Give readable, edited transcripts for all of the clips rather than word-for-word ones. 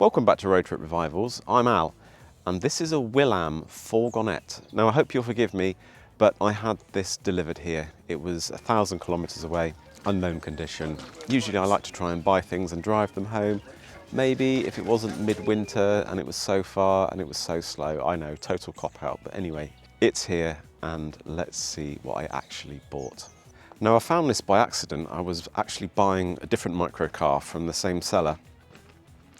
Welcome back to Roadtrip Revivals. I'm Al, and this is a Willam Fourgonnette. Now I hope you'll forgive me, but I had this delivered here. It was 1,000 kilometers away, unknown condition. Usually I like to try and buy things and drive them home. Maybe if it wasn't midwinter and it was so far and it was so slow, I know, total cop-out. But anyway, it's here and let's see what I actually bought. Now I found this by accident. I was actually buying a different micro car from the same seller,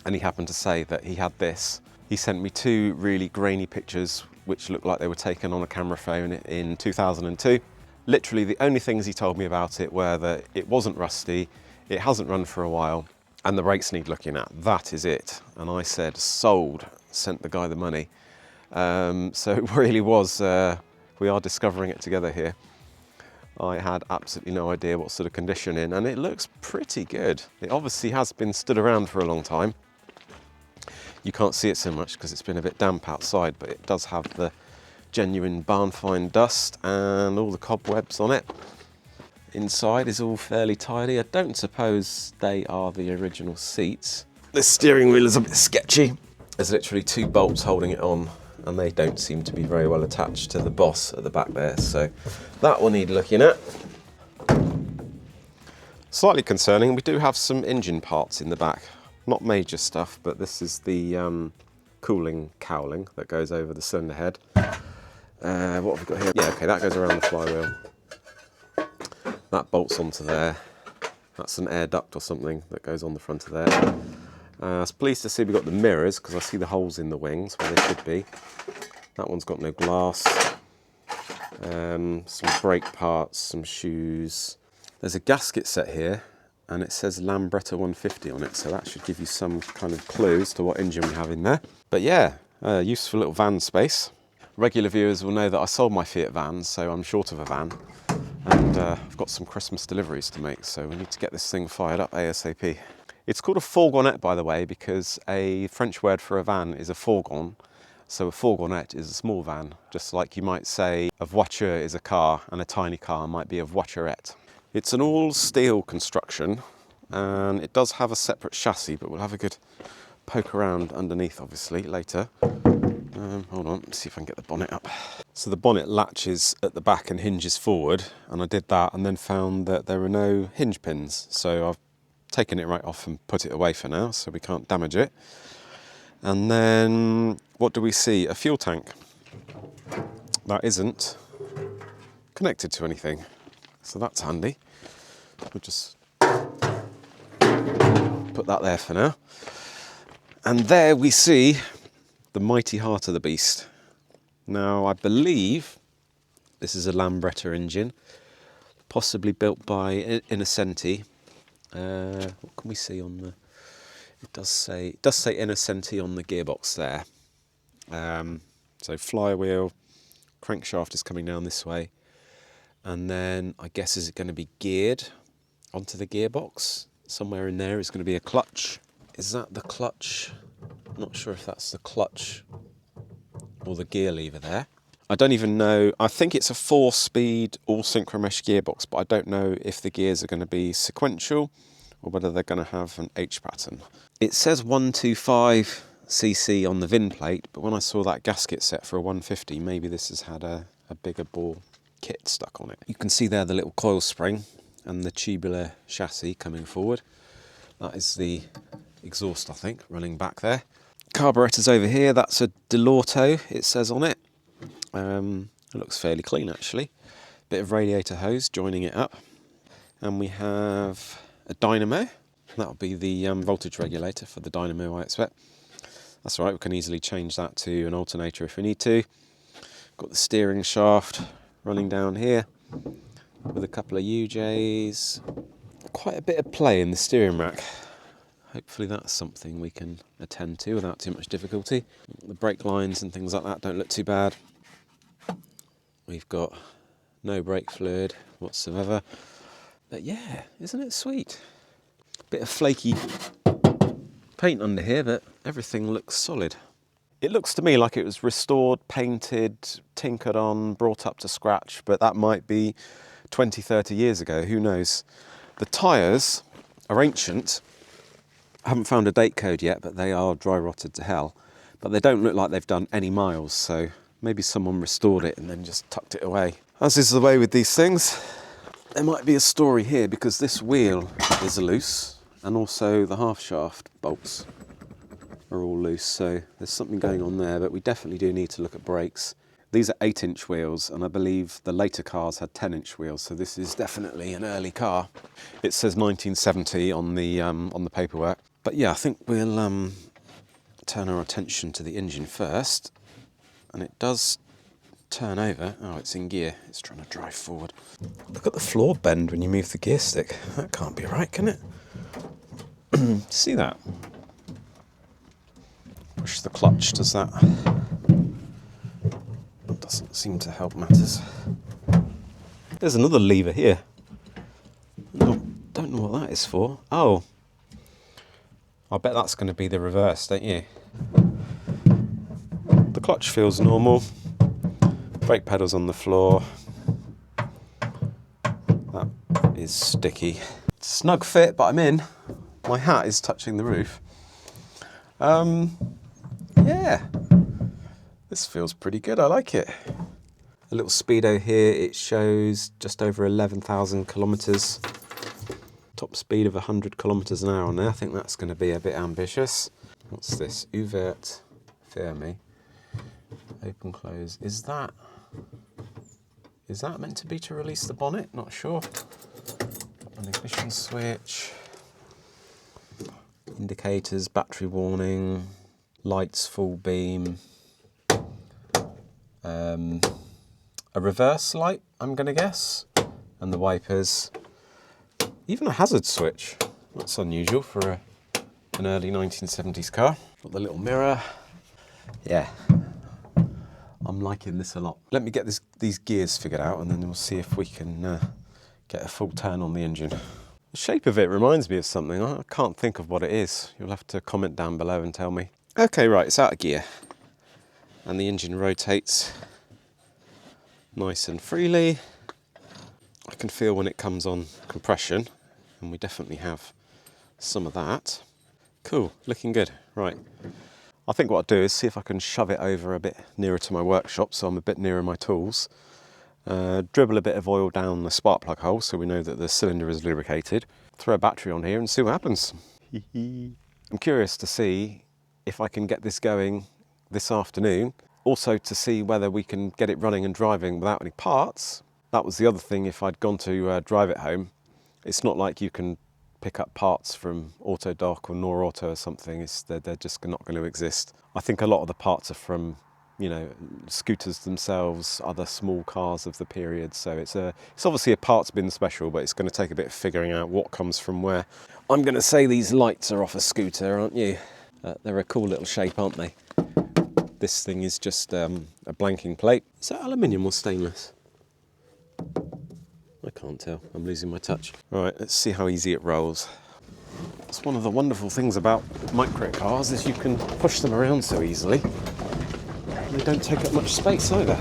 and he happened to say that he had this. He sent me two really grainy pictures which looked like they were taken on a camera phone in 2002. Literally the only things he told me about it were that it wasn't rusty, it hasn't run for a while, and the brakes need looking at. That is it. And I said, sold, sent the guy the money. So it really was, we are discovering it together here. I had absolutely no idea what sort of condition in, and it looks pretty good. It obviously has been stood around for a long time. You can't see it so much because it's been a bit damp outside, but it does have the genuine barn find dust and all the cobwebs on it. Inside is all fairly tidy. I don't suppose they are the original seats. The steering wheel is a bit sketchy. There's literally two bolts holding it on, and they don't seem to be very well attached to the boss at the back there, so that will need looking at. Slightly concerning, we do have some engine parts in the back. Not major stuff, but this is the cooling cowling that goes over the cylinder head. What have we got here? Yeah, okay, that goes around the flywheel. That bolts onto there. That's an air duct or something that goes on the front of there. I was pleased to see we got the mirrors because I see the holes in the wings where they should be. That one's got no glass. Some brake parts, some shoes. There's a gasket set here, and it says Lambretta 150 on it, so that should give you some kind of clue as to what engine we have in there. But yeah, useful little van space. Regular viewers will know that I sold my Fiat van, so I'm short of a van. And I've got some Christmas deliveries to make, so we need to get this thing fired up ASAP. It's called a fourgonnette, by the way, because a French word for a van is a fourgon. So a fourgonnette is a small van, just like you might say a voiture is a car and a tiny car might be a voiturette. It's an all steel construction, and it does have a separate chassis, but we'll have a good poke around underneath obviously later. Hold on, let's see if I can get the bonnet up. So the bonnet latches at the back and hinges forward, and I did that and then found that there are no hinge pins. So I've taken it right off and put it away for now so we can't damage it. And then what do we see? A fuel tank. That isn't connected to anything, so that's handy. We'll just put that there for now. And there we see the mighty heart of the beast. Now I believe this is a Lambretta engine, possibly built by Innocenti. What can we see on the? It does say Innocenti on the gearbox there. So flywheel, crankshaft is coming down this way, and then I guess is it going to be geared onto the gearbox? Somewhere in there is going to be a clutch. Is that the clutch? I'm not sure if that's the clutch or the gear lever there. I don't even know. I think it's a 4-speed all synchromesh gearbox, but I don't know if the gears are going to be sequential or whether they're going to have an H pattern. It says 125cc on the VIN plate, but when I saw that gasket set for a 150, maybe this has had a bigger bore kit stuck on it. You can see there the little coil spring and the tubular chassis coming forward. That is the exhaust, I think, running back there. Carburetor's over here. That's a Delorto, it says on it. It looks fairly clean actually. Bit of radiator hose joining it up. And we have a dynamo. That'll be the voltage regulator for the dynamo, I expect. That's all right, we can easily change that to an alternator if we need to. Got the steering shaft running down here with a couple of UJs. Quite a bit of play in the steering rack. Hopefully that's something we can attend to without too much difficulty. The brake lines and things like that don't look too bad. We've got no brake fluid whatsoever. But yeah, isn't it sweet? Bit of flaky paint under here, but everything looks solid. It looks to me like it was restored, painted, tinkered on, brought up to scratch, but that might be 20, 30 years ago, who knows. The tyres are ancient, I haven't found a date code yet, but they are dry rotted to hell. But they don't look like they've done any miles, so maybe someone restored it and then just tucked it away. As is the way with these things, there might be a story here because this wheel is loose and also the half shaft bolts are all loose, so there's something going on there, but we definitely do need to look at brakes. These are 8-inch wheels, and I believe the later cars had 10-inch wheels, so this is definitely an early car. It says 1970 on the paperwork. But yeah, I think we'll turn our attention to the engine first, and it does turn over. Oh, it's in gear. It's trying to drive forward. Look at the floor bend when you move the gear stick. That can't be right, can it? See that? Push the clutch, does that? Doesn't seem to help matters. There's another lever here. Don't know what that is for. Oh, I bet that's going to be the reverse, don't you? The clutch feels normal. Brake pedals on the floor. That is sticky. Snug fit, but I'm in. My hat is touching the roof. Yeah. This feels pretty good, I like it. A little speedo here, it shows just over 11,000 kilometres. Top speed of 100 kilometres an hour on there. I think that's going to be a bit ambitious. What's this? Ouvert fermé. Open, close. Is that meant to be to release the bonnet? Not sure. An ignition switch. Indicators, battery warning. Lights, full beam. A reverse light, I'm going to guess, and the wipers. Even a hazard switch. That's unusual for an early 1970s car. Got the little mirror. Yeah, I'm liking this a lot. Let me get these gears figured out, and then we'll see if we can get a full turn on the engine. The shape of it reminds me of something. I can't think of what it is. You'll have to comment down below and tell me. Okay, right, it's out of gear. And the engine rotates nice and freely. I can feel when it comes on compression, and we definitely have some of that. Cool, looking good. Right, I think what I'll do is see if I can shove it over a bit nearer to my workshop so I'm a bit nearer my tools. Dribble a bit of oil down the spark plug hole so we know that the cylinder is lubricated. Throw a battery on here and see what happens. I'm curious to see if I can get this going this afternoon. Also to see whether we can get it running and driving without any parts. That was the other thing. If I'd gone to drive it home, it's not like you can pick up parts from Autodoc or Nor Auto or something. They're just not going to exist. I think a lot of the parts are from, you know, scooters themselves, other small cars of the period. So it's obviously a parts bin special, but it's going to take a bit of figuring out what comes from where. I'm going to say these lights are off a scooter, aren't you? They're a cool little shape, aren't they? This thing is just a blanking plate. Is that aluminium or stainless? I can't tell. I'm losing my touch. All right, let's see how easy it rolls. It's one of the wonderful things about micro cars is you can push them around so easily. They don't take up much space either.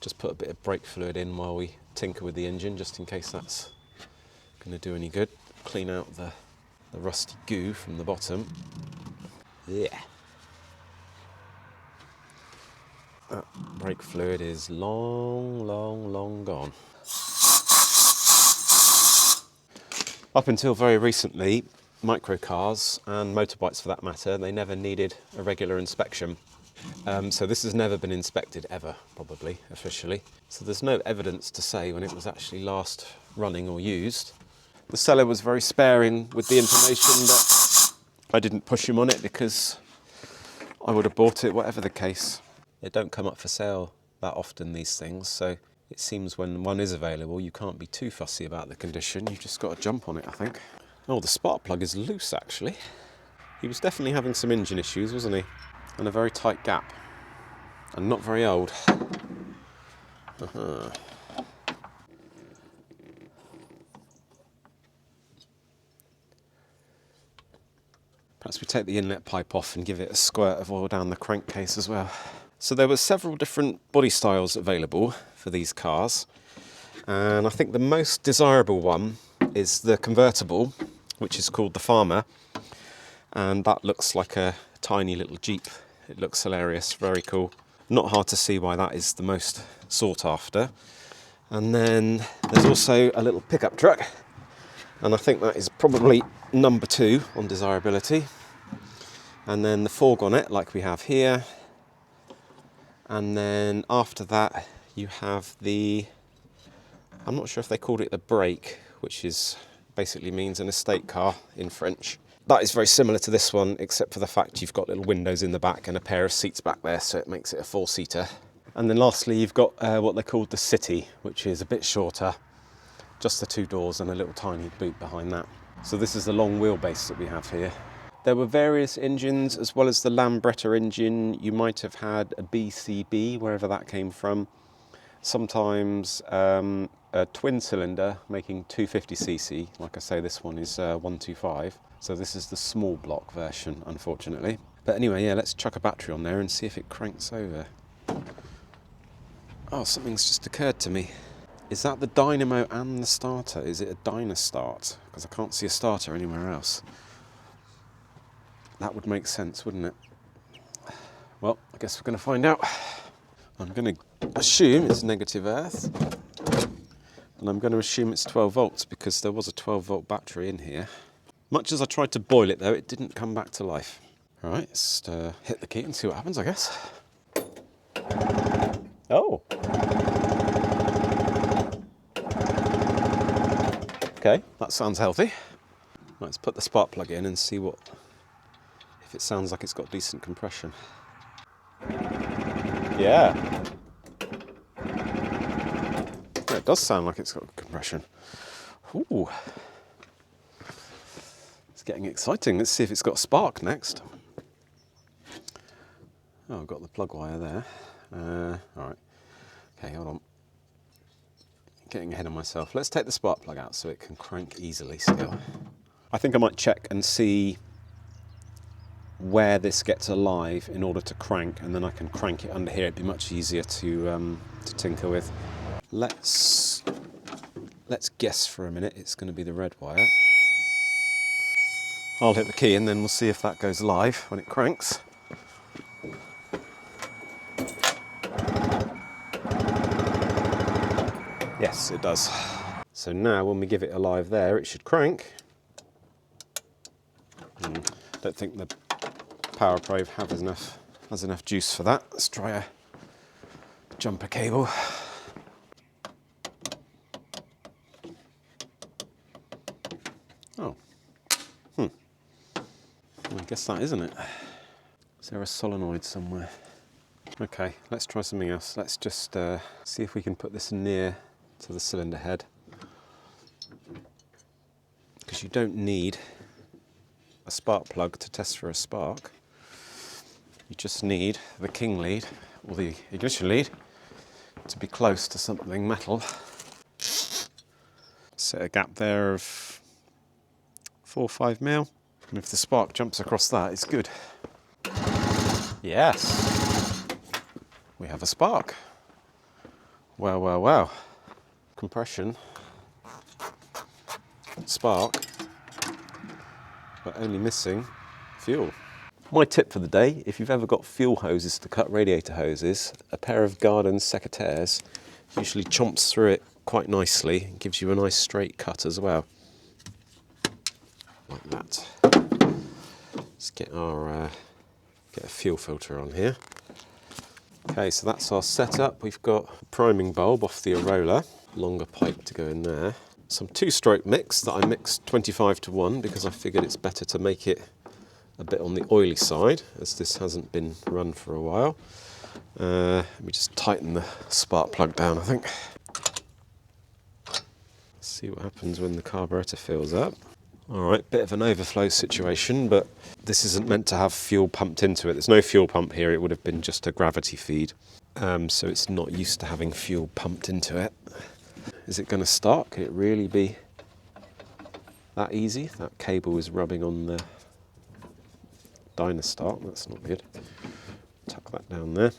Just put a bit of brake fluid in while we tinker with the engine, just in case that's going to do any good. Clean out the rusty goo from the bottom. Yeah. That brake fluid is long, long, long gone. Up until very recently, microcars and motorbikes for that matter, they never needed a regular inspection. So this has never been inspected ever, probably, officially. So there's no evidence to say when it was actually last running or used. The seller was very sparing with the information that I didn't push him on it because I would have bought it, whatever the case. They don't come up for sale that often, these things, so it seems when one is available, you can't be too fussy about the condition. You've just got to jump on it, I think. Oh, the spark plug is loose, actually. He was definitely having some engine issues, wasn't he? And a very tight gap. And not very old. Perhaps we take the inlet pipe off and give it a squirt of oil down the crankcase as well. So there were several different body styles available for these cars, and I think the most desirable one is the convertible, which is called the Farmer, and that looks like a tiny little Jeep. It looks hilarious, very cool. Not hard to see why that is the most sought after. And then there's also a little pickup truck, and I think that is probably number 2 on desirability. And then the fourgonnette like we have here. And then after that you have the, I'm not sure if they called it the break, which is basically means an estate car in French. That is very similar to this one, except for the fact you've got little windows in the back and a pair of seats back there, so it makes it a 4-seater. And then lastly you've got what they called the City, which is a bit shorter, just the 2 doors and a little tiny boot behind that. So this is the long wheelbase that we have here. There were various engines, as well as the Lambretta engine. You might have had a BCB, wherever that came from. Sometimes a twin cylinder making 250cc. Like I say, this one is 125. So this is the small block version, unfortunately. But anyway, yeah, let's chuck a battery on there and see if it cranks over. Oh, something's just occurred to me. Is that the dynamo and the starter? Is it a Dynastart? Because I can't see a starter anywhere else. That would make sense, wouldn't it? Well, I guess we're going to find out. I'm going to assume it's negative earth. And I'm going to assume it's 12 volts because there was a 12 volt battery in here. Much as I tried to boil it though, it didn't come back to life. All right, let's hit the key and see what happens, I guess. Oh. Okay, that sounds healthy. Let's put the spark plug in and see what, if it sounds like it's got decent compression. Yeah. Yeah, it does sound like it's got compression. Ooh. It's getting exciting. Let's see if it's got a spark next. Oh, I've got the plug wire there. All right. Okay, hold on. Getting ahead of myself. Let's take the spark plug out so it can crank easily still. I think I might check and see where this gets alive in order to crank, and then I can crank it under here. It'd be much easier to tinker with. Let's guess for a minute. It's going to be the red wire. I'll hit the key and then we'll see if that goes live when it cranks. Yes, it does. So now when we give it a live there, it should crank. Don't think the Power Probe has enough juice for that. Let's try a jumper cable. Oh. I guess that isn't it. Is there a solenoid somewhere? Okay, let's try something else. Let's just see if we can put this near to the cylinder head. Because you don't need a spark plug to test for a spark. You just need the king lead, or the ignition lead, to be close to something metal. Set a gap there of 4 or 5 mil. And if the spark jumps across that, it's good. Yes, we have a spark. Wow, wow, wow. Compression, spark, but only missing fuel. My tip for the day, if you've ever got fuel hoses to cut radiator hoses, a pair of Garden secateurs usually chomps through it quite nicely and gives you a nice straight cut as well. Like that. Let's get our get a fuel filter on here. Okay, so that's our setup. We've got a priming bulb off the Arola, longer pipe to go in there. Some 2-stroke mix that I mixed 25:1 because I figured it's better to make it a bit on the oily side, as this hasn't been run for a while. Let me just tighten the spark plug down, I think. Let's see what happens when the carburetor fills up. All right, bit of an overflow situation, but this isn't meant to have fuel pumped into it. There's no fuel pump here. It would have been just a gravity feed. So it's not used to having fuel pumped into it. Is it going to start? Could it really be that easy? That cable is rubbing on the Dynastart. That's not good. Tuck that down there.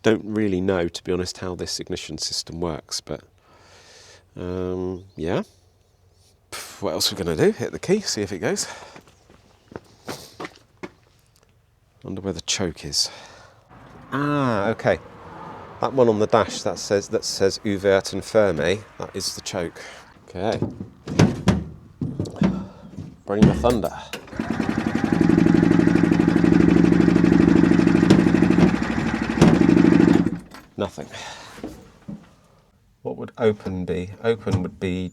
Don't really know, to be honest, how this ignition system works, but yeah. What else are we going to do? Hit the key, see if it goes. Wonder where the choke is. Ah, okay. That one on the dash that says ouvert and fermé, that is the choke. Okay. Bring the thunder. Nothing. What would open be? Open would be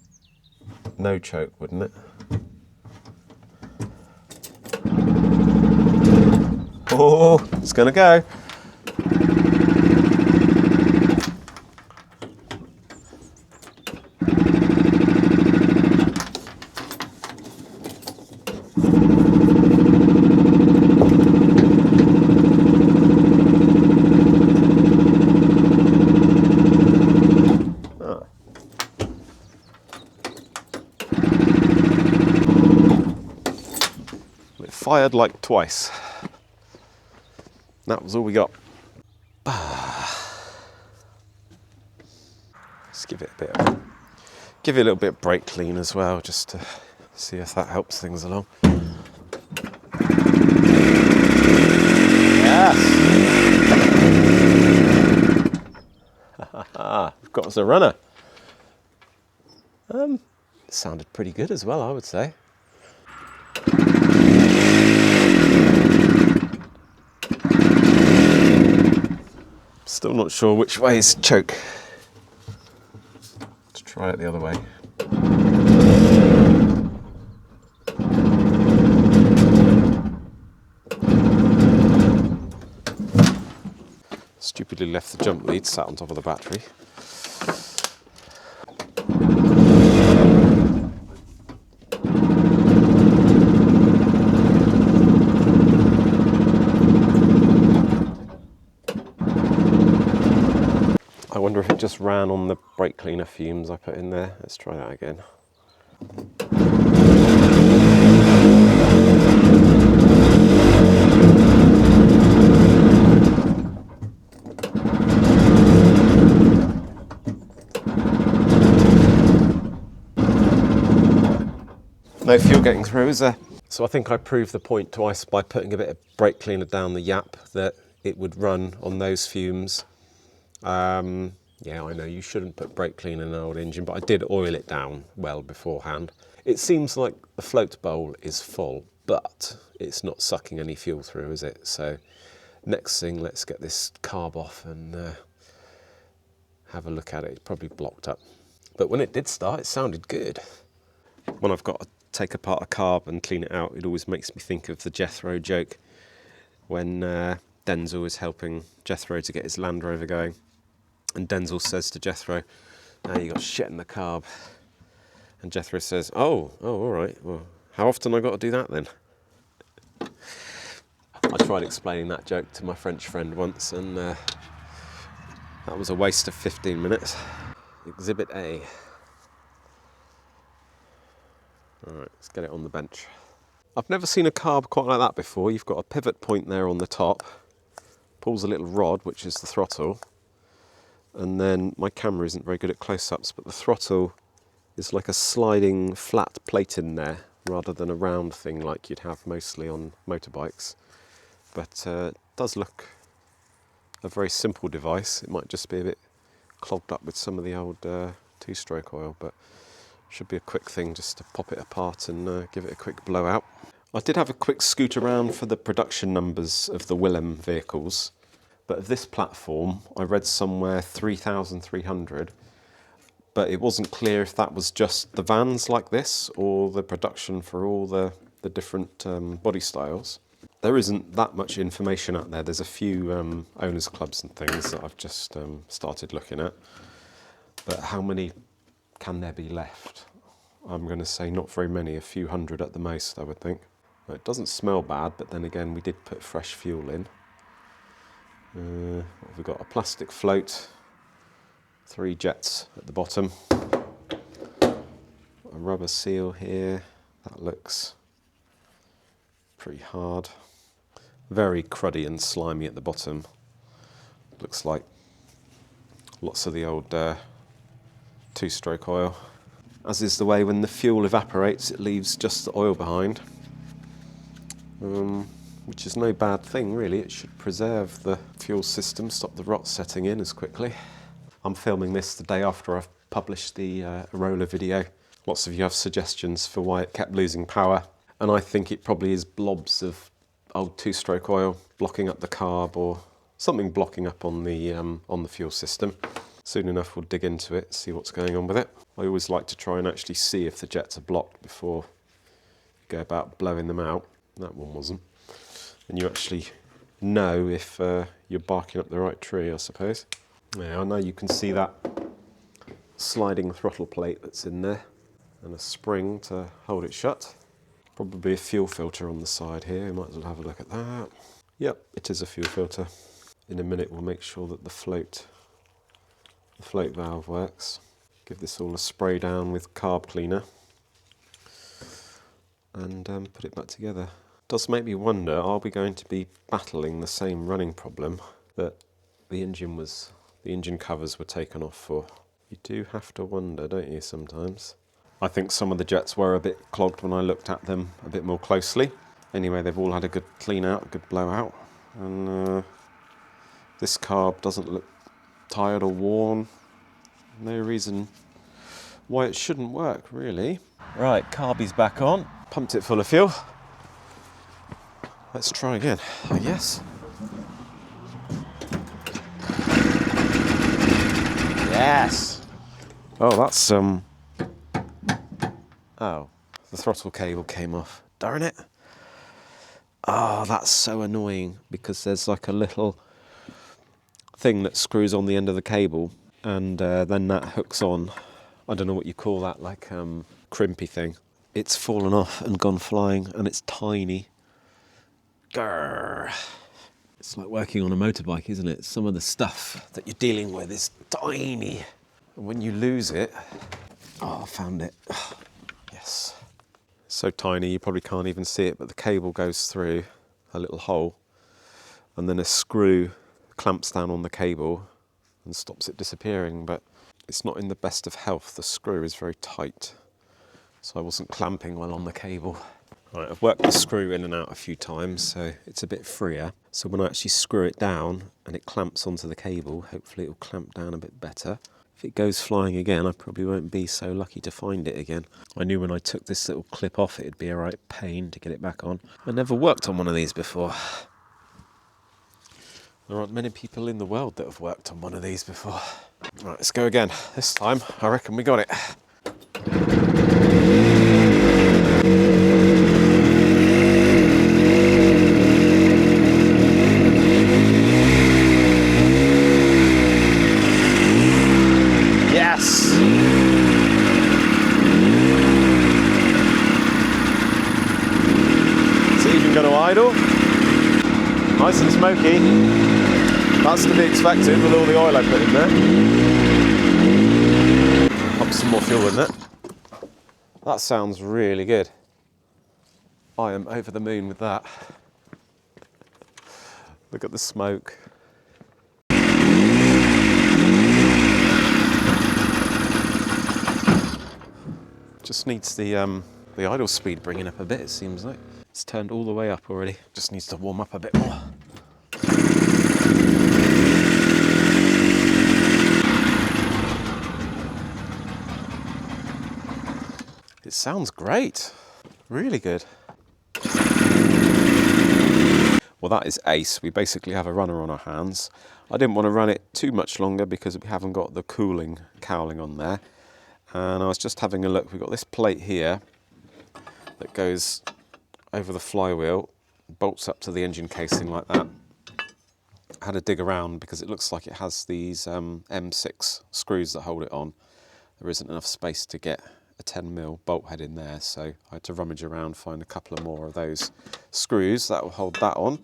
no choke, wouldn't it? Oh, it's gonna go. It fired like twice. That was all we got. Let's give it a little bit of brake clean as well, just to see if that helps things along. Yes! We've got us a runner. It sounded pretty good as well, I would say. Still not sure which way is choke. Let's try it the other way. Stupidly left the jump lead sat on top of the battery. I wonder if it just ran on the brake cleaner fumes I put in there. Let's try that again. No fuel getting through, is there? So I think I proved the point twice by putting a bit of brake cleaner down the yap that it would run on those fumes. Yeah, I know you shouldn't put brake cleaner in an old engine, but I did oil it down well beforehand. It seems like the float bowl is full, but it's not sucking any fuel through, is it? So next thing, let's get this carb off and have a look at it. It's probably blocked up. But when it did start, it sounded good. When I've got to take apart a carb and clean it out, it always makes me think of the Jethro joke when Denzel was helping Jethro to get his Land Rover going. And Denzel says to Jethro, "Now you got shit in the carb." And Jethro says, oh, all right. Well, how often I got to do that then? I tried explaining that joke to my French friend once, and that was a waste of 15 minutes. Exhibit A. All right, let's get it on the bench. I've never seen a carb quite like that before. You've got a pivot point there on the top, pulls a little rod, which is the throttle. And then my camera isn't very good at close-ups, but the throttle is like a sliding flat plate in there rather than a round thing like you'd have mostly on motorbikes. But it does look a very simple device. It might just be a bit clogged up with some of the old two-stroke oil, but should be a quick thing just to pop it apart and give it a quick blowout. I did have a quick scoot around for the production numbers of the Willam vehicles. But of this platform, I read somewhere 3,300, but it wasn't clear if that was just the vans like this or the production for all the different body styles. There isn't that much information out there. There's a few owners clubs and things that I've just started looking at. But how many can there be left? I'm going to say not very many, a few hundred at the most, I would think. It doesn't smell bad, but then again, we did put fresh fuel in. What have we got? A plastic float, 3 jets at the bottom, a rubber seal here. That looks pretty hard, very cruddy and slimy at the bottom. Looks like lots of the old two-stroke oil. As is the way, when the fuel evaporates, it leaves just the oil behind, which is no bad thing really. It should preserve the fuel system, stop the rot setting in as quickly. I'm filming this the day after I've published the roller video. Lots of you have suggestions for why it kept losing power, and I think it probably is blobs of old two-stroke oil blocking up the carb, or something blocking up on the fuel system. Soon enough we'll dig into it, see what's going on with it. I always like to try and actually see if the jets are blocked before you go about blowing them out. That one wasn't. And you actually know if you're barking up the right tree, I suppose. Yeah, I know you can see that sliding throttle plate that's in there, and a spring to hold it shut. Probably a fuel filter on the side here, you might as well have a look at that. Yep, it is a fuel filter. In a minute we'll make sure that the float valve works. Give this all a spray down with carb cleaner and put it back together. It does make me wonder, are we going to be battling the same running problem that the engine covers were taken off for? You do have to wonder, don't you, sometimes? I think some of the jets were a bit clogged when I looked at them a bit more closely. Anyway, they've all had a good clean out, a good blowout, and this carb doesn't look tired or worn. No reason why it shouldn't work, really. Right, carby's back on. Pumped it full of fuel. Let's try again, I guess. Yes! Oh, that's oh, the throttle cable came off. Darn it. Oh, that's so annoying, because there's like a little thing that screws on the end of the cable, and then that hooks on. I don't know what you call that, like crimpy thing. It's fallen off and gone flying, and it's tiny. Grrr. It's like working on a motorbike, isn't it? Some of the stuff that you're dealing with is tiny. And when you lose it... Oh, I found it. Yes. So tiny you probably can't even see it, but the cable goes through a little hole, and then a screw clamps down on the cable and stops it disappearing, but it's not in the best of health. The screw is very tight, so I wasn't clamping well on the cable. Right, I've worked the screw in and out a few times, so it's a bit freer. So when I actually screw it down and it clamps onto the cable, hopefully it'll clamp down a bit better. If it goes flying again, I probably won't be so lucky to find it again. I knew when I took this little clip off, it'd be a right pain to get it back on. I never worked on one of these before. There aren't many people in the world that have worked on one of these before. Right, let's go again. This time, I reckon we got it. Yes! It's even going to idle. Nice and smoky. That's to be expected with all the oil I put in there. Pump some more fuel in it. That sounds really good. I am over the moon with that. Look at the smoke. Just needs the idle speed bringing up a bit, it seems like. It's turned all the way up already. Just needs to warm up a bit more. It sounds great. Really good. Well, that is ace. We basically have a runner on our hands. I didn't want to run it too much longer because we haven't got the cooling cowling on there. And I was just having a look. We've got this plate here that goes over the flywheel, bolts up to the engine casing like that. I had a dig around because it looks like it has these M6 screws that hold it on. There isn't enough space to get a 10mm bolt head in there, so I had to rummage around, find a couple of more of those screws that will hold that on.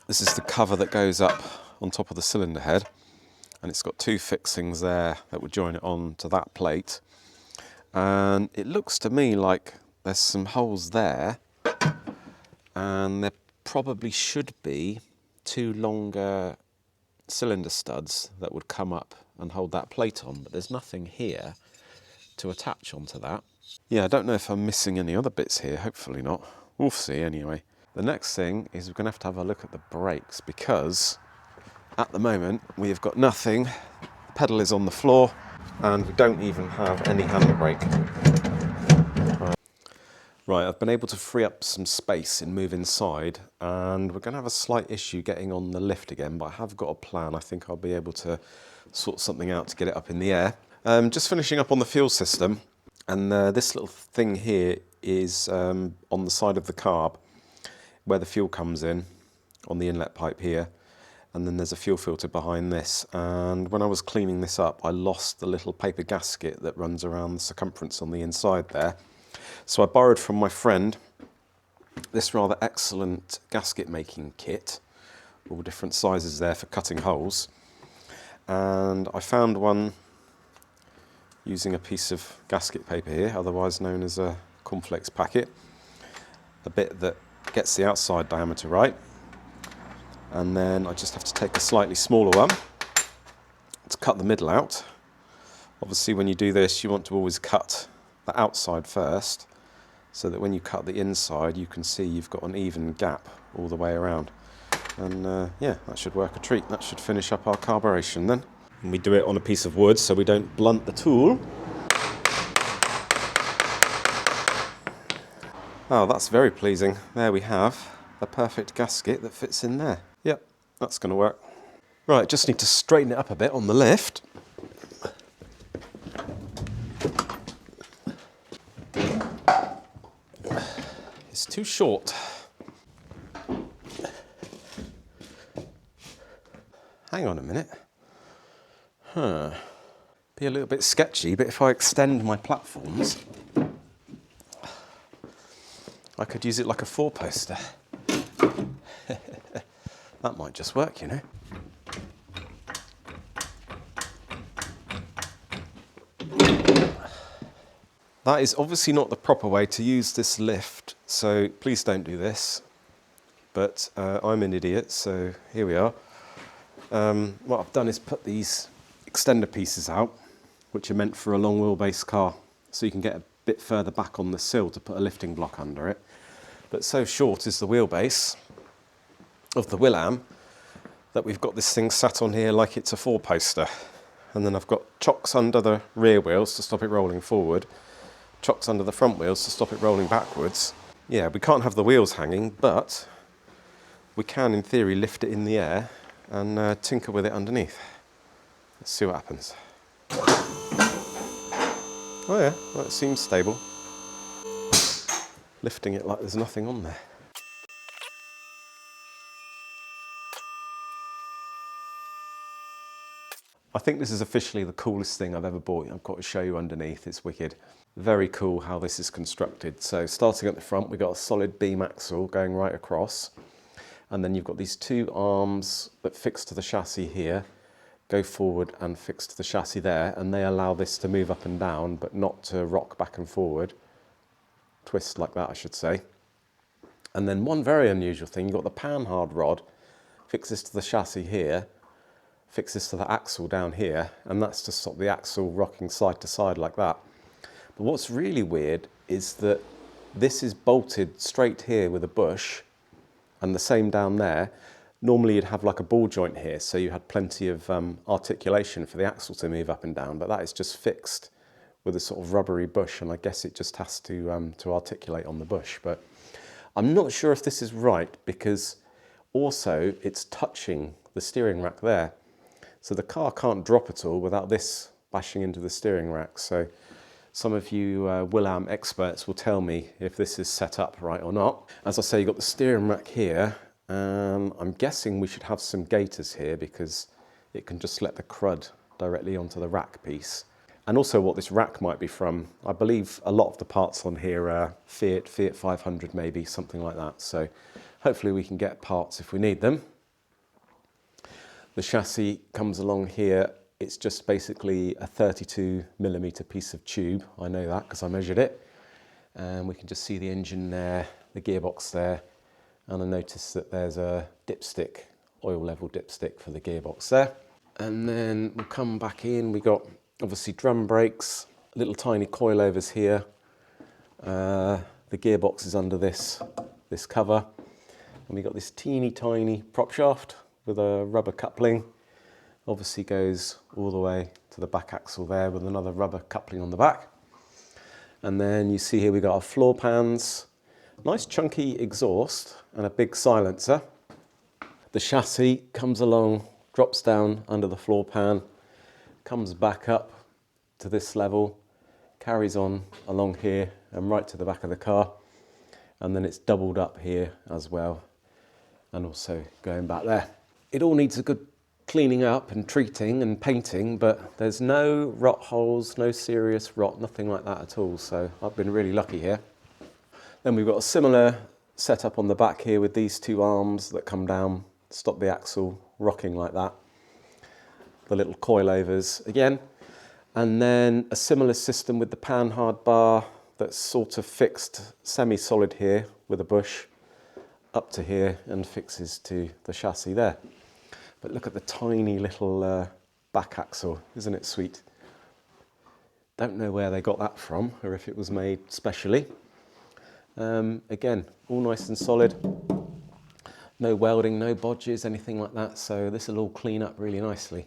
This is the cover that goes up on top of the cylinder head, and it's got two fixings there that would join it on to that plate. And it looks to me like there's some holes there, and there probably should be two longer cylinder studs that would come up and hold that plate on, but there's nothing here to attach onto that. Yeah, I don't know if I'm missing any other bits here, hopefully not. We'll see anyway. The next thing is we're going to have a look at the brakes, because at the moment we have got nothing. The pedal is on the floor and we don't even have any handbrake. Right, I've been able to free up some space and move inside, and we're going to have a slight issue getting on the lift again, but I have got a plan. I think I'll be able to sort something out to get it up in the air. Just finishing up on the fuel system, and this little thing here is on the side of the carb where the fuel comes in, on the inlet pipe here, and then there's a fuel filter behind this. And when I was cleaning this up, I lost the little paper gasket that runs around the circumference on the inside there. So I borrowed from my friend this rather excellent gasket making kit, all different sizes there for cutting holes, and I found one using a piece of gasket paper here, otherwise known as a cornflakes packet, a bit that gets the outside diameter right, and then I just have to take a slightly smaller one to cut the middle out. Obviously when you do this you want to always cut the outside first, so that when you cut the inside you can see you've got an even gap all the way around. And yeah, that should work a treat. That should finish up our carburation then. And we do it on a piece of wood so we don't blunt the tool. Oh, that's very pleasing. There we have a perfect gasket that fits in there. Yep, that's going to work. Right, just need to straighten it up a bit on the lift. It's too short. Hang on a minute. Be a little bit sketchy, but if I extend my platforms, I could use it like a four-poster. That might just work, you know. That is obviously not the proper way to use this lift, so please don't do this. But I'm an idiot, so here we are. What I've done is put these extender pieces out, which are meant for a long wheelbase car, so you can get a bit further back on the sill to put a lifting block under it. But so short is the wheelbase of the Willam that we've got this thing sat on here like it's a four-poster. And then I've got chocks under the rear wheels to stop it rolling forward, chocks under the front wheels to stop it rolling backwards. Yeah, we can't have the wheels hanging, but we can in theory lift it in the air and tinker with it underneath. Let's see what happens. Oh yeah, well, it seems stable. Lifting it like there's nothing on there. I think this is officially the coolest thing I've ever bought. I've got to show you underneath, it's wicked. Very cool how this is constructed. So starting at the front, we've got a solid beam axle going right across. And then you've got these two arms that fix to the chassis here, go forward and fix to the chassis there, and they allow this to move up and down, but not to rock back and forward. Twist like that, I should say. And then one very unusual thing, you've got the panhard rod, fixes to the chassis here, fixes to the axle down here, and that's to stop the axle rocking side to side like that. But what's really weird is that this is bolted straight here with a bush, and the same down there. Normally you'd have like a ball joint here, so you had plenty of articulation for the axle to move up and down, but that is just fixed with a sort of rubbery bush, and I guess it just has to articulate on the bush. But I'm not sure if this is right, because also it's touching the steering rack there. So the car can't drop at all without this bashing into the steering rack. So some of you Willam experts will tell me if this is set up right or not. As I say, you've got the steering rack here. I'm guessing we should have some gaiters here because it can just let the crud directly onto the rack piece. And also what this rack might be from, I believe a lot of the parts on here are Fiat 500 maybe, something like that. So hopefully we can get parts if we need them. The chassis comes along here. It's just basically a 32mm piece of tube. I know that because I measured it. And we can just see the engine there, the gearbox there. And I noticed that there's a dipstick oil level dipstick for the gearbox there. And then we'll come back in. We got obviously drum brakes, little tiny coilovers here. The gearbox is under this cover. And we got this teeny tiny prop shaft with a rubber coupling. Obviously goes all the way to the back axle there with another rubber coupling on the back. And then you see here we got our floor pans, nice chunky exhaust and a big silencer. The chassis comes along, drops down under the floor pan, comes back up to this level, carries on along here and right to the back of the car. And then it's doubled up here as well, and also going back there. It all needs a good cleaning up and treating and painting, but there's no rot holes, no serious rot, nothing like that at all. So I've been really lucky here. Then we've got a similar setup on the back here with these two arms that come down, stop the axle rocking like that. The little coilovers again. And then a similar system with the panhard bar that's sort of fixed semi-solid here with a bush up to here and fixes to the chassis there. But look at the tiny little back axle, isn't it sweet? Don't know where they got that from or if it was made specially. Again, all nice and solid. No welding, no bodges, anything like that. So this will all clean up really nicely.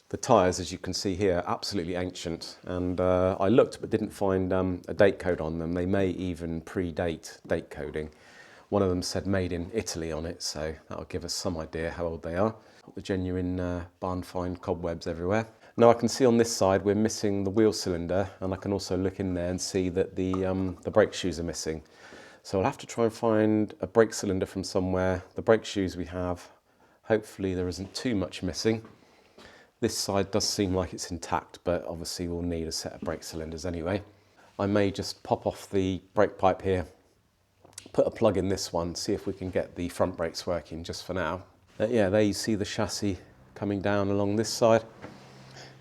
The tyres, as you can see here, absolutely ancient. And I looked but didn't find a date code on them. They may even predate date coding. One of them said made in Italy on it, so that'll give us some idea how old they are. Got the genuine barn find cobwebs everywhere. Now I can see on this side we're missing the wheel cylinder, and I can also look in there and see that the brake shoes are missing. So I'll have to try and find a brake cylinder from somewhere. The brake shoes we have, hopefully there isn't too much missing. This side does seem like it's intact, but obviously we'll need a set of brake cylinders anyway. I may just pop off the brake pipe here, put a plug in this one, see if we can get the front brakes working just for now. Yeah, there you see the chassis coming down along this side.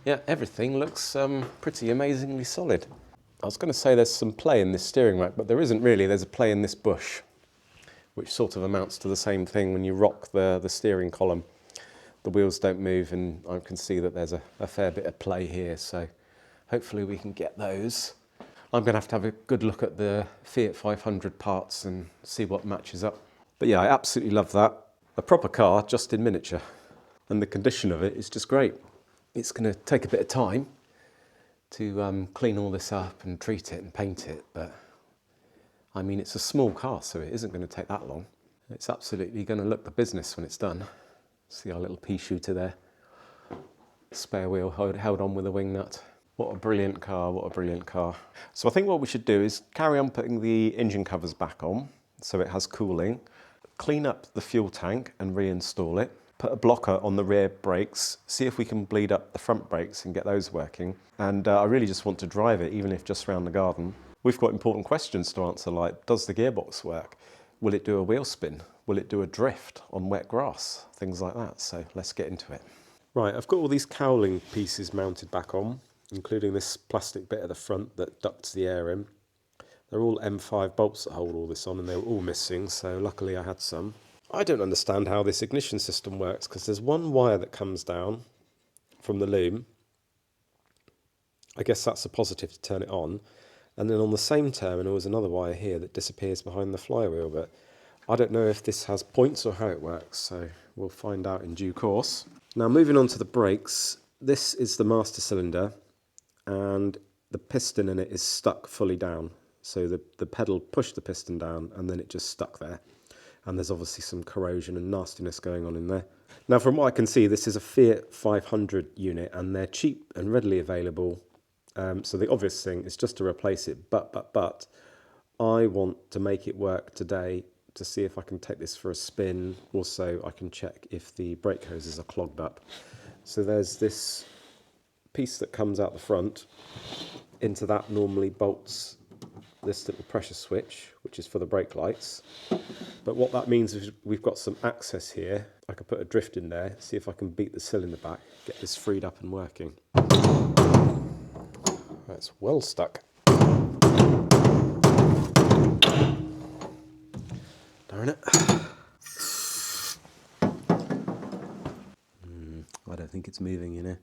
Yeah, everything looks pretty amazingly solid. I was going to say there's some play in this steering rack, but there isn't really. There's a play in this bush, which sort of amounts to the same thing when you rock the steering column. The wheels don't move, and I can see that there's a fair bit of play here, so hopefully we can get those. I'm going to have a good look at the Fiat 500 parts and see what matches up. But yeah, I absolutely love that. A proper car just in miniature, and the condition of it is just great. It's going to take a bit of time to clean all this up and treat it and paint it, but I mean it's a small car, so it isn't going to take that long. It's absolutely going to look the business when it's done. See our little pea shooter there, spare wheel held on with a wing nut. What a brilliant car, what a brilliant car. So I think what we should do is carry on putting the engine covers back on so it has cooling, clean up the fuel tank and reinstall it, put a blocker on the rear brakes, see if we can bleed up the front brakes and get those working. And I really just want to drive it, even if just around the garden. We've got important questions to answer, like, does the gearbox work? Will it do a wheel spin? Will it do a drift on wet grass? Things like that. So let's get into it. Right, I've got all these cowling pieces mounted back on, including this plastic bit at the front that ducts the air in. They're all M5 bolts that hold all this on, and they were all missing, so luckily I had some. I don't understand how this ignition system works, because there's one wire that comes down from the loom. I guess that's a positive to turn it on. And then on the same terminal is another wire here that disappears behind the flywheel, but I don't know if this has points or how it works, so we'll find out in due course. Now moving on to the brakes, this is the master cylinder, and the piston in it is stuck fully down. So the pedal pushed the piston down and then it just stuck there. And there's obviously some corrosion and nastiness going on in there. Now from what I can see, this is a Fiat 500 unit and they're cheap and readily available. So the obvious thing is just to replace it, but I want to make it work today to see if I can take this for a spin. Also, I can check if the brake hoses are clogged up. So there's this piece that comes out the front. Into that normally bolts this little pressure switch, which is for the brake lights. But what that means is we've got some access here. I could put a drift in there, see if I can beat the cylinder back, get this freed up and working. That's well stuck. Darn it. don't think it's moving, you know.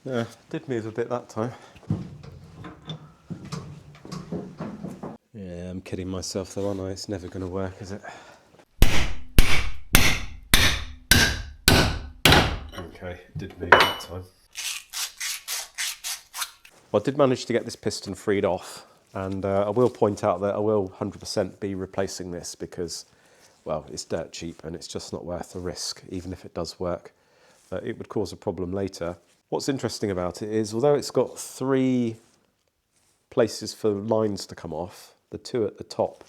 Yeah, did move a bit that time. Yeah, I'm kidding myself though, aren't I? It's never going to work, is it? Okay, it did move that time. Well, I did manage to get this piston freed off, and I will point out that I will 100% be replacing this because, well, it's dirt cheap and it's just not worth the risk, even if it does work. It would cause a problem later. What's interesting about it is, although it's got 3 places for lines to come off, the 2 at the top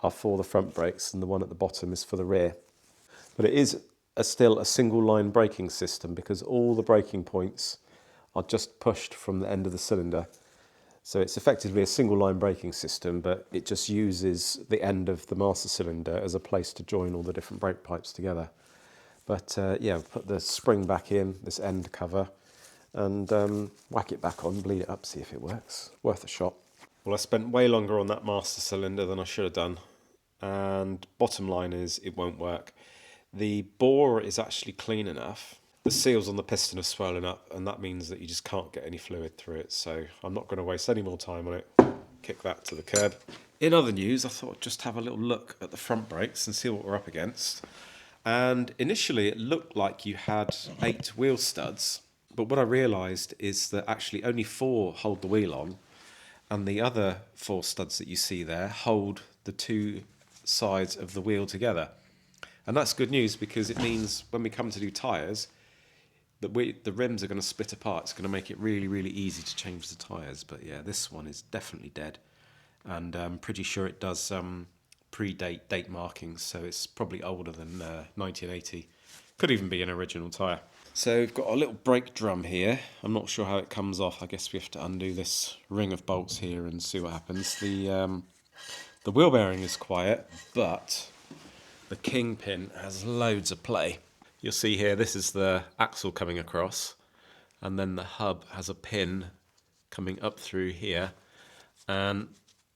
are for the front brakes and the one at the bottom is for the rear. But it is still a single line braking system because all the braking points are just pushed from the end of the cylinder. So it's effectively a single line braking system, but it just uses the end of the master cylinder as a place to join all the different brake pipes together. But yeah, put the spring back in, this end cover, and whack it back on, bleed it up, see if it works. Worth a shot. Well, I spent way longer on that master cylinder than I should have done, and bottom line is it won't work. The bore is actually clean enough. The seals on the piston are swollen up, and that means that you just can't get any fluid through it, so I'm not going to waste any more time on it. Kick that to the curb. In other news, I thought I'd just have a little look at the front brakes and see what we're up against. And initially it looked like you had 8 wheel studs, but what I realised is that actually only 4 hold the wheel on, and the other 4 studs that you see there hold the 2 sides of the wheel together. And that's good news because it means when we come to do tyres, the rims are going to split apart. It's going to make it really, really easy to change the tyres. But yeah, this one is definitely dead. And I'm pretty sure it does predate date markings, so it's probably older than 1980. Could even be an original tyre. So we've got a little brake drum here. I'm not sure how it comes off. I guess we have to undo this ring of bolts here and see what happens. The wheel bearing is quiet, but the kingpin has loads of play. You'll see here, this is the axle coming across, and then the hub has a pin coming up through here, and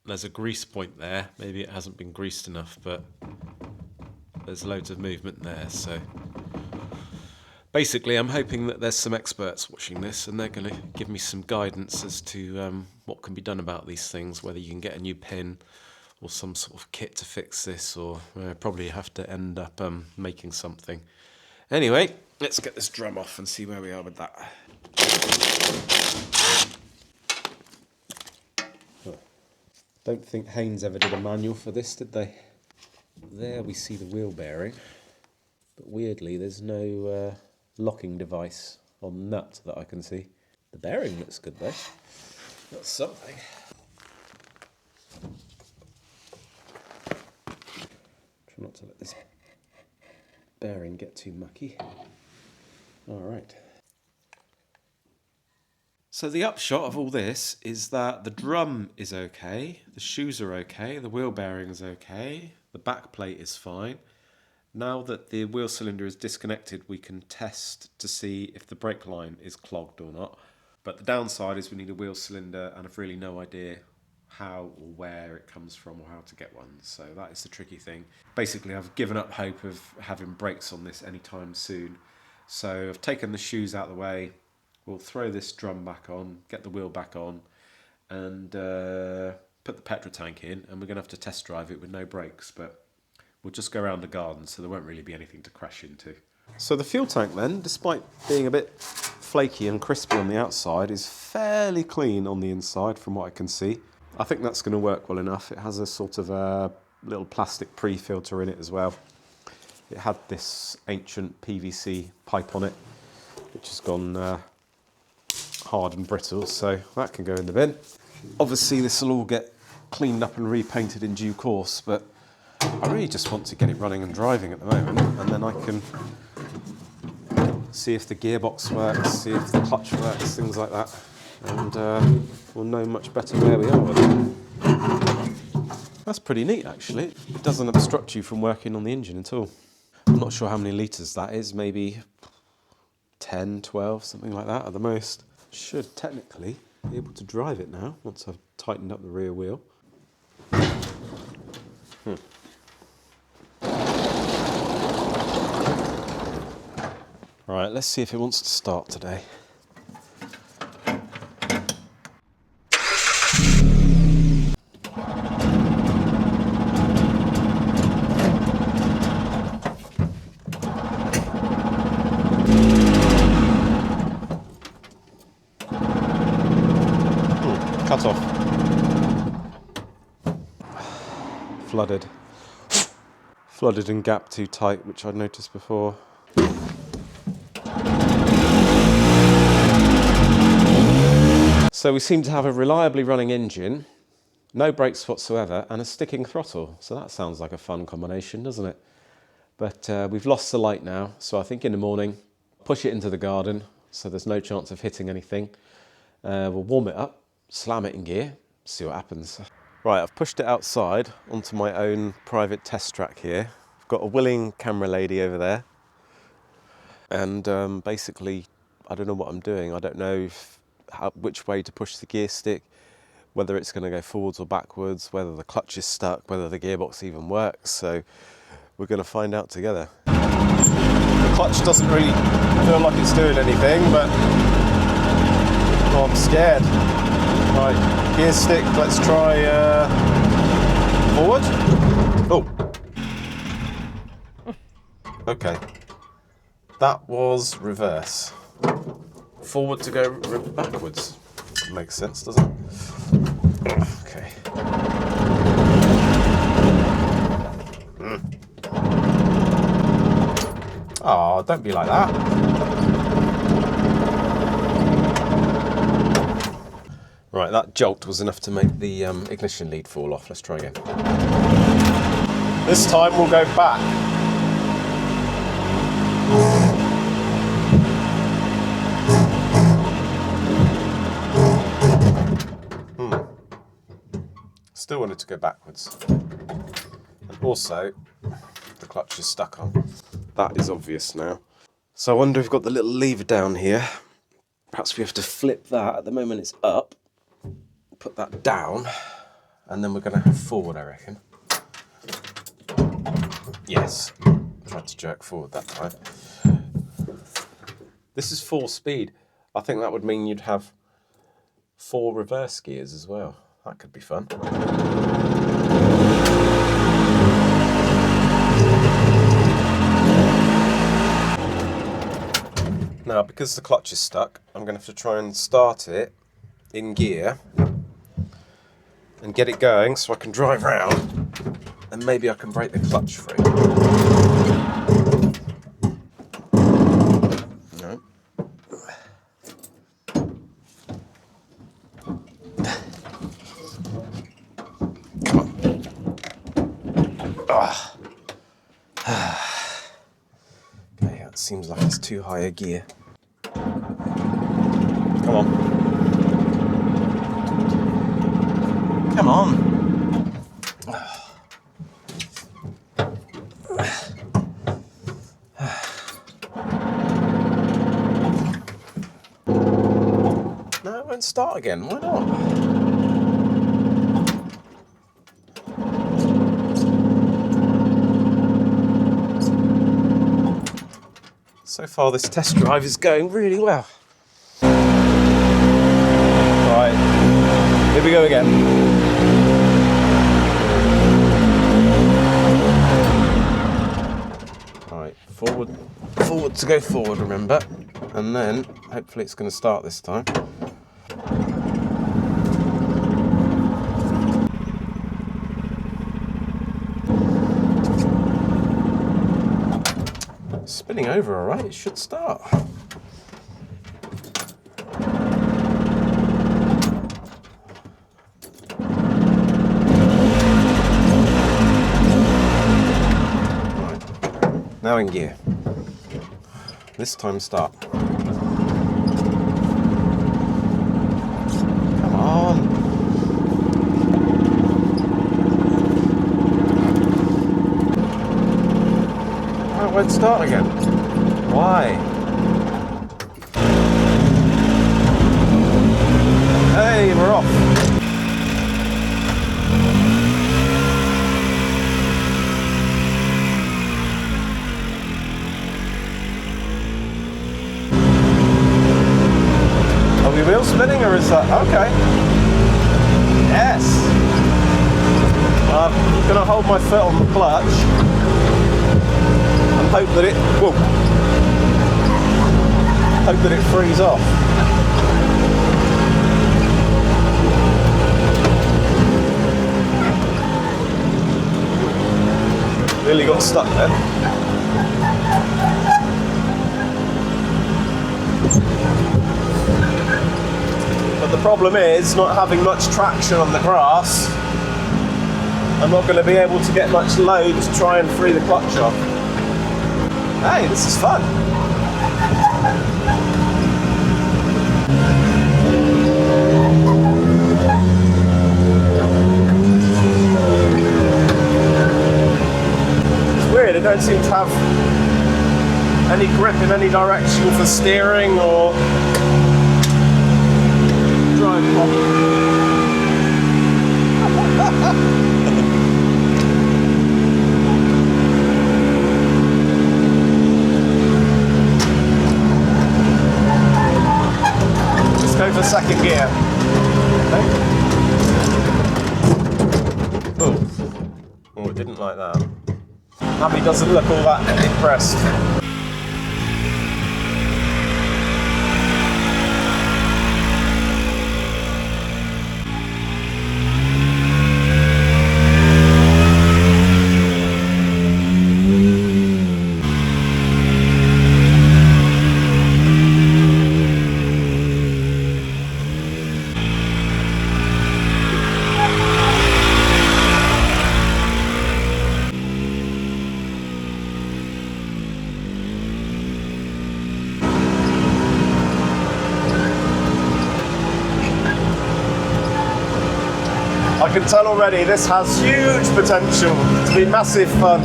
there's a grease point there. Maybe it hasn't been greased enough, but there's loads of movement there. So basically I'm hoping that there's some experts watching this and they're going to give me some guidance as to what can be done about these things, whether you can get a new pin or some sort of kit to fix this, or probably have to end up making something. Anyway, let's get this drum off and see where we are with that. Don't think Haynes ever did a manual for this, did they? There we see the wheel bearing, but weirdly there's no locking device or nut that I can see. The bearing looks good though. That's something. Try not to let this bearing get too mucky. Alright. So the upshot of all this is that the drum is okay, the shoes are okay, the wheel bearing is okay, the back plate is fine. Now that the wheel cylinder is disconnected, we can test to see if the brake line is clogged or not. But the downside is we need a wheel cylinder, and I've really no idea how or where it comes from or how to get one. So that is the tricky thing. Basically, I've given up hope of having brakes on this anytime soon. So I've taken the shoes out of the way. We'll throw this drum back on, get the wheel back on, and put the petrol tank in, and we're going to have to test drive it with no brakes, but we'll just go around the garden, so there won't really be anything to crash into. So the fuel tank then, despite being a bit flaky and crispy on the outside, is fairly clean on the inside from what I can see. I think that's going to work well enough. It has a sort of a little plastic pre-filter in it as well. It had this ancient PVC pipe on it, which has gone hard and brittle, so that can go in the bin. Obviously this will all get cleaned up and repainted in due course, but I really just want to get it running and driving at the moment, and then I can see if the gearbox works, see if the clutch works, things like that, and we'll know much better where we are with it. That's pretty neat actually. It doesn't obstruct you from working on the engine at all. I'm not sure how many litres that is, maybe 10, 12, something like that at the most. Should technically be able to drive it now once I've tightened up the rear wheel. Right, let's see if it wants to start today. Cut off. Flooded. Flooded and gap too tight, which I'd noticed before. So we seem to have a reliably running engine, no brakes whatsoever, and a sticking throttle. So that sounds like a fun combination, doesn't it? But we've lost the light now, so I think in the morning, push it into the garden, so there's no chance of hitting anything. We'll warm it up, slam it in gear, see what happens. Right, I've pushed it outside onto my own private test track here. I've got a willing camera lady over there. And basically, I don't know what I'm doing. I don't know which way to push the gear stick, whether it's going to go forwards or backwards, whether the clutch is stuck, whether the gearbox even works. So we're going to find out together. The clutch doesn't really feel like it's doing anything, but oh, I'm scared. Right, gear stick, let's try forward. Oh. Okay. That was reverse. Forward to go backwards. Makes sense, doesn't it? Okay. Oh, don't be like that. Right, that jolt was enough to make the ignition lead fall off. Let's try again. This time we'll go back. Still wanted to go backwards. And also, the clutch is stuck on. That is obvious now. So I wonder if we've got the little lever down here. Perhaps we have to flip that. At the moment it's up. Put that down. And then we're going to have forward, I reckon. Yes. Tried to jerk forward that time. This is 4 speed. I think that would mean you'd have 4 reverse gears as well. That could be fun. Now, because the clutch is stuck, I'm going to have to try and start it in gear and get it going so I can drive round and maybe I can break the clutch free. No. Come on. Okay, that seems like it's too high a gear. Come on. Come on. No, it won't start again. Why not? So far this test drive is going really well. Right, here we go again. Right, forward to go forward, remember, and then hopefully it's going to start this time. Spinning over, all right, it should start. Right, now in gear. This time start. Come on. Oh, it won't start again. Why? Hey, we're off. spinning, or is that okay? Yes. I'm going to hold my foot on the clutch and hope that it frees off. Really got stuck there. But the problem is, not having much traction on the grass, I'm not going to be able to get much load to try and free the clutch off. Hey, this is fun. They don't seem to have any grip in any direction for steering or driving. Just go for second gear. Okay. Oh, it didn't like that. Abby doesn't look all that impressed. I can tell already this has huge potential to be massive fun.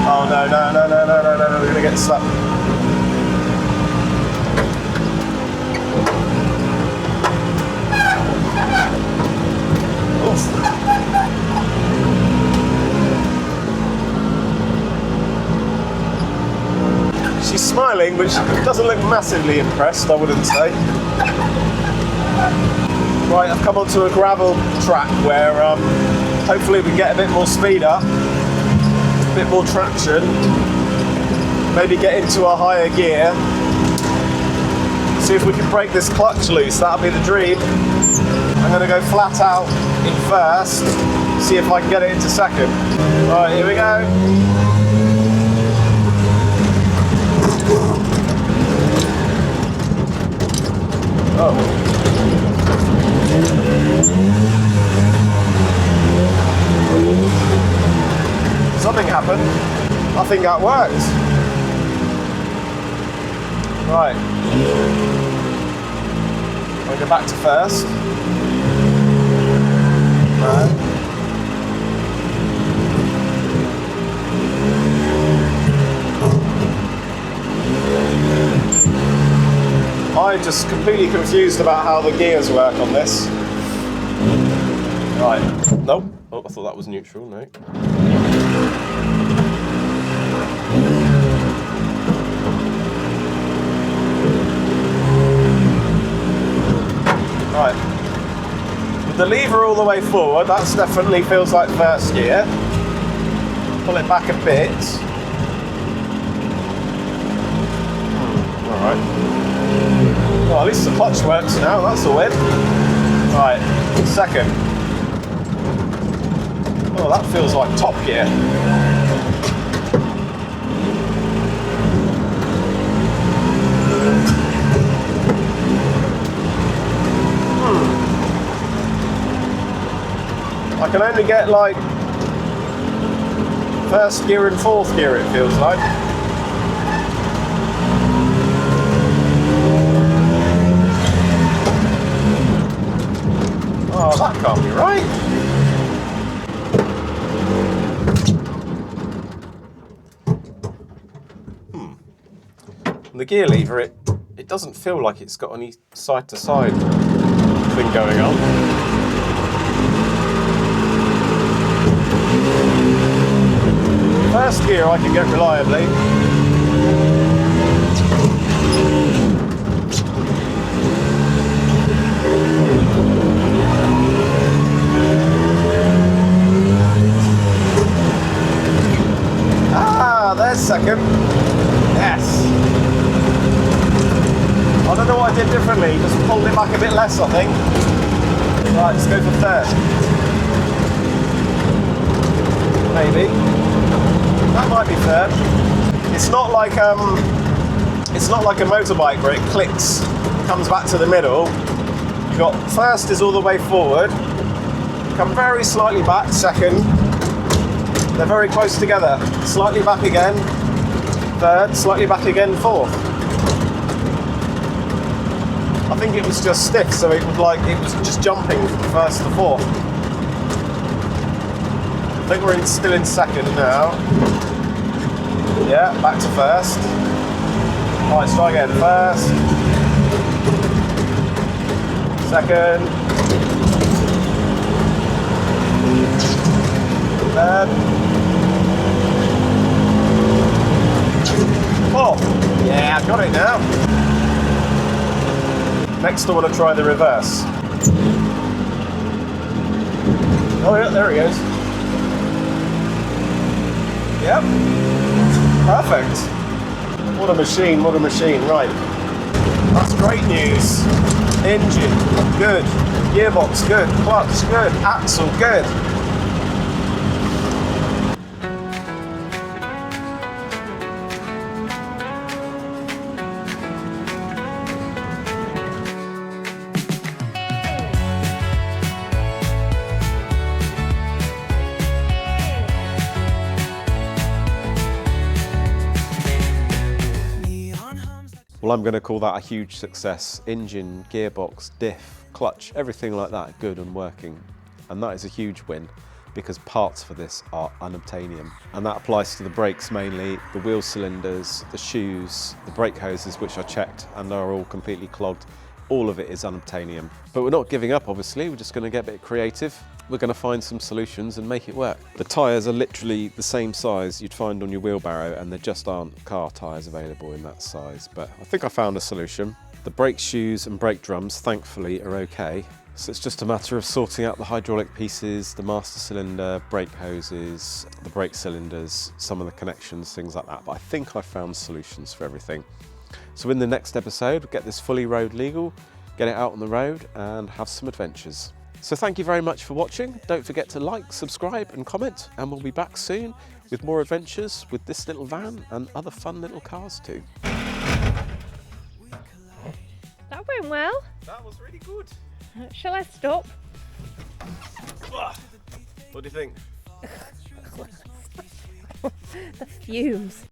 Oh no, we're going to get stuck. Oof. She's smiling, but she doesn't look massively impressed, I wouldn't say. Right, I've come onto a gravel track where hopefully we get a bit more speed up, a bit more traction, maybe get into a higher gear, see if we can break this clutch loose. That'll be the dream. I'm going to go flat out in first, see if I can get it into second. Right, here we go. Oh. Something happened. I think that worked. Right. I'll go back to first. I'm just completely confused about how the gears work on this. Right. Nope. Oh, I thought that was neutral. No. Right. With the lever all the way forward, that definitely feels like first gear. Pull it back a bit. Alright. Well, at least the clutch works now, that's a win. Right, second. Oh, that feels like top gear. I can only get like first gear and fourth gear, it feels like. Oh, that can't be right. The gear lever, it doesn't feel like it's got any side-to-side thing going on. First gear I can get reliably. a second. Yes. I don't know what I did differently, just pulled it back a bit less, I think. Right, let's go for third. Maybe. That might be third. It's not like a motorbike where it clicks, comes back to the middle. You've got first is all the way forward, come very slightly back, second. They're very close together. Slightly back again, third, slightly back again, fourth. I think it was just stiff, so it was just jumping from first to fourth. I think we're still in second now. Yeah, back to first. Right, let's try again. First, second, third, fourth. Yeah, I've got it now. Next I want to try the reverse. Oh yeah, there he goes. Yep. Perfect. What a machine, what a machine. Right. That's great news. Engine, good. Gearbox, good. Clutch, good. Axle, good. Well, I'm going to call that a huge success. Engine, gearbox, diff, clutch, everything like that, good and working. And that is a huge win because parts for this are unobtainium. And that applies to the brakes mainly, the wheel cylinders, the shoes, the brake hoses, which I checked and are all completely clogged. All of it is unobtainium. But we're not giving up, obviously. We're just going to get a bit creative. We're going to find some solutions and make it work. The tyres are literally the same size you'd find on your wheelbarrow, and there just aren't car tyres available in that size. But I think I found a solution. The brake shoes and brake drums, thankfully, are okay. So it's just a matter of sorting out the hydraulic pieces, the master cylinder, brake hoses, the brake cylinders, some of the connections, things like that. But I think I found solutions for everything. So in the next episode, we'll get this fully road legal, get it out on the road and have some adventures. So thank you very much for watching. Don't forget to like, subscribe and comment, and we'll be back soon with more adventures with this little van and other fun little cars too. That went well. That was really good. Shall I stop? What do you think? The fumes.